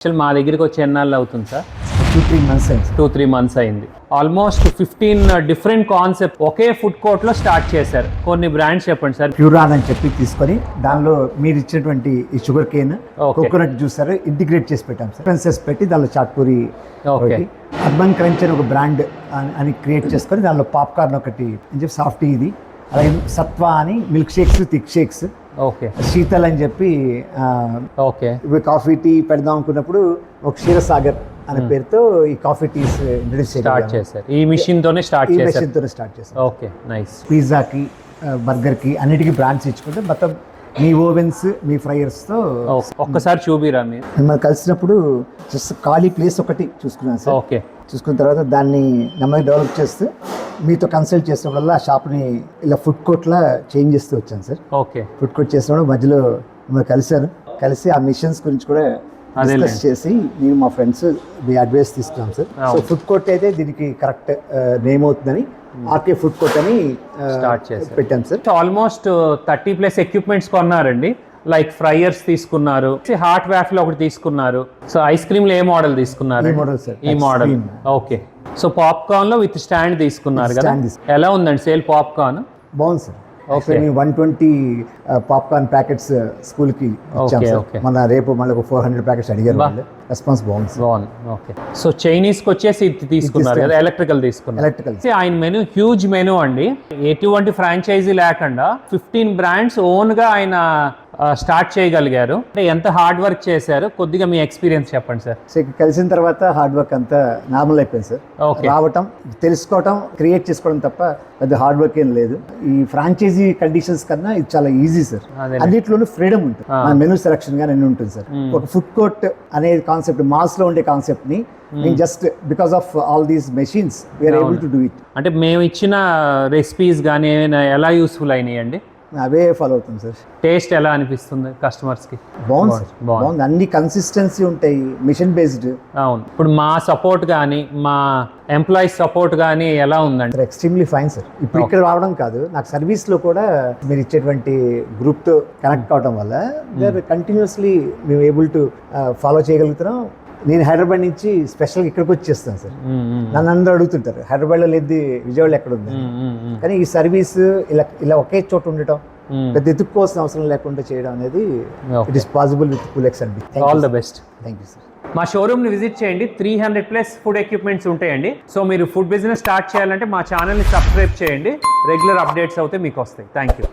Actual మా దగ్గరికి వచ్చి ఎన్నాళ్ళు అవుతుంది సార్? 2-3 months అయింది. 2-3 months అయింది. ఆల్మోస్ట్ 15 డిఫరెంట్ కాన్సెప్ట్ ఒకే ఫుడ్ కోర్ట్ లో స్టార్ట్ చేశారు. కొన్ని బ్రాండ్స్ చెప్పండి సార్. ప్యూరాన్ అని చెప్పి తీసుకొని దానిలో మీరు ఇచ్చినటువంటి ఈ sugar cane, coconut juicer integrate చేసి పెట్టాం సార్. ప్రిన్సెస్ పెట్టి దానిలో చాట్పూరి, అర్బన్ క్రంచ్ అని ఒక బ్రాండ్ అని క్రియేట్ చేసుకొని దానిలో పాప్కార్న్ ఒకటి అని చెప్పి సాఫ్ట్ ఇది, అలాగే సత్వ అని milk shakes, thick shakes, Sheetal అని చెప్పి ఇప్పుడు కాఫీ టీ పెడదాం అనుకున్నప్పుడు ఒక క్షీరసాగర్ అనే పేరుతో ఈ కాఫీ టీస్ ఇంట్రడ్యూస్ చేశారు. ఈ మిషన్ తోనే స్టార్ట్ చేశారు. Okay, nice. పిజ్జాకి, బర్గర్కి అన్నిటికీ బ్రాండ్స్ ఇచ్చుకుంటే మొత్తం మీ ఓవెన్స్, మీ ఫ్రైయర్స్తో ఒక్కసారి చూపిరా మీరు. మిమ్మల్ని కలిసినప్పుడు జస్ట్ ఖాళీ ప్లేస్ ఒకటి చూసుకున్నాను సార్. ఓకే, చూసుకున్న తర్వాత దాన్ని నెమ్మదిగా డెవలప్ చేస్తూ మీతో కన్సల్ట్ చేసినప్పుడల్లా ఆ షాప్ని ఇలా ఫుడ్ కోర్ట్లా చేంజ్ చేస్తూ వచ్చాను సార్. ఓకే, ఫుడ్ కోర్ట్ చేసినప్పుడు మధ్యలో మిమ్మల్ని కలిసి ఆ మిషన్స్ గురించి కూడా డిస్కస్ చేసి నేను మా ఫ్రెండ్స్ మీ అడ్వైస్ తీసుకున్నాం సార్. సో ఫుడ్ కోర్ట్ అయితే దీనికి కరెక్ట్ నేమ్ అవుతుందని ఆర్కే ఫుడ్ కోర్ట్ అని స్టార్ట్ చేసి పెట్టాం సార్. ఆల్మోస్ట్ 30+ ఎక్విప్మెంట్స్ కొన్నారండి. లైక్ ఫ్రైయర్స్ తీసుకున్నారు, హాట్ వ్యాఫ్ లో ఒకటి తీసుకున్నారు. సో ఐస్ క్రీమ్ లో ఏ మోడల్ తీసుకున్నారు? ఈ మోడల్. ఓకే, సో పాప్కార్న్ లో విత్ స్టాండ్ తీసుకున్నారు కదా. ఎలా ఉందండి సేల్ పాప్కార్న్? బాగుంది సార్. 120 పాప్కార్న్ ప్యాకెట్స్ స్కూల్ కి ఇచ్చాం సార్. మన రేపు మళ్ళీ 400 ప్యాకెట్స్ అడిగారు. రెస్పాన్స్ బాగుంది. ఓకే, సో చైనీస్ కి వచ్చేసి తీసుకున్నారు కదా, ఎలక్ట్రికల్ తీసుకున్నారు. ఆయన మెనూ హ్యూజ్ మెనూ అండి. ఎటువంటి ఫ్రాంచైజీ లేకుండా 15 బ్రాండ్స్ ఓన్ గా ఆయన స్టార్ట్ చేయగలిగారు. అంటే ఎంత హార్డ్ వర్క్ చేశారు, కొద్దిగా మీ ఎక్స్పీరియన్స్ చెప్పండి సార్. కలిసిన తర్వాత హార్డ్ వర్క్ అంతా నార్మల్ అయిపోయింది సార్. రావటం, తెలుసుకోవటం, క్రియేట్ చేసుకోవడం తప్ప పెద్ద హార్డ్ వర్క్ ఏం లేదు. ఈ ఫ్రాంచైజీ కండిషన్స్ కన్నా ఇది చాలా ఈజీ సార్. అన్నిట్లోనూ ఫ్రీడమ్ ఉంటుంది. మన మెనూ సెలక్షన్ గా అన్ని ఉంటుంది సార్. ఒక ఫుడ్ కోర్ట్ అనే కాన్సెప్ట్, మాస్ లో ఉండే కాన్సెప్ట్ ని just because of all these machines we're able to do it. అంటే మేము ఇచ్చిన రెసిపీస్ కానీ ఎలా యూస్ఫుల్ అయినాయండి? అవే ఫాలో అవుతుంది సార్. టేస్ట్ ఎలా అనిపిస్తుంది కస్టమర్స్ కి? బాగుంది. అన్ని కన్సిస్టెన్సీ ఉంటాయి, మిషన్ బేస్డ్. అవును. ఇప్పుడు మా సపోర్ట్ కానీ, మా ఎంప్లాయీస్ సపోర్ట్ కానీ ఎలా ఉందండి? Extremely fine sir. ఇప్పుడు ఇక్కడ రావడం కాదు, నాకు సర్వీస్ లో కూడా మీరు ఇచ్చేటువంటి గ్రూప్ తో కనెక్ట్ కావడం వల్ల కంటిన్యూస్లీ మేము ఏబుల్ టు ఫాలో చేయగలుగుతున్నాం. నేను హైదరాబాద్ నుంచి స్పెషల్గా ఇక్కడికి వచ్చి చేస్తాను సార్. నన్ను అందరూ అడుగుతుంటారు హైదరాబాద్లో లేదు, విజయవాడలో ఎక్కడ ఉంది. కానీ ఈ సర్వీస్ ఇలా ఒకే చోట ఉండటం, పెద్ద ఎత్తుక్కోవాల్సిన అవసరం లేకుండా చేయడం అనేది ఇట్ ఈస్ పాసిబుల్ విత్ కూలెక్స్ అండి. All the best. Thank you sir. మా షోరూమ్ని విజిట్ చేయండి. 300+ ఫుడ్ ఎక్విప్మెంట్స్ ఉంటాయండి. సో మీరు ఫుడ్ బిజినెస్ స్టార్ట్ చేయాలంటే మా ఛానల్ని సబ్స్క్రైబ్ చేయండి. రెగ్యులర్ అప్డేట్స్ అయితే మీకు వస్తాయి. Thank you.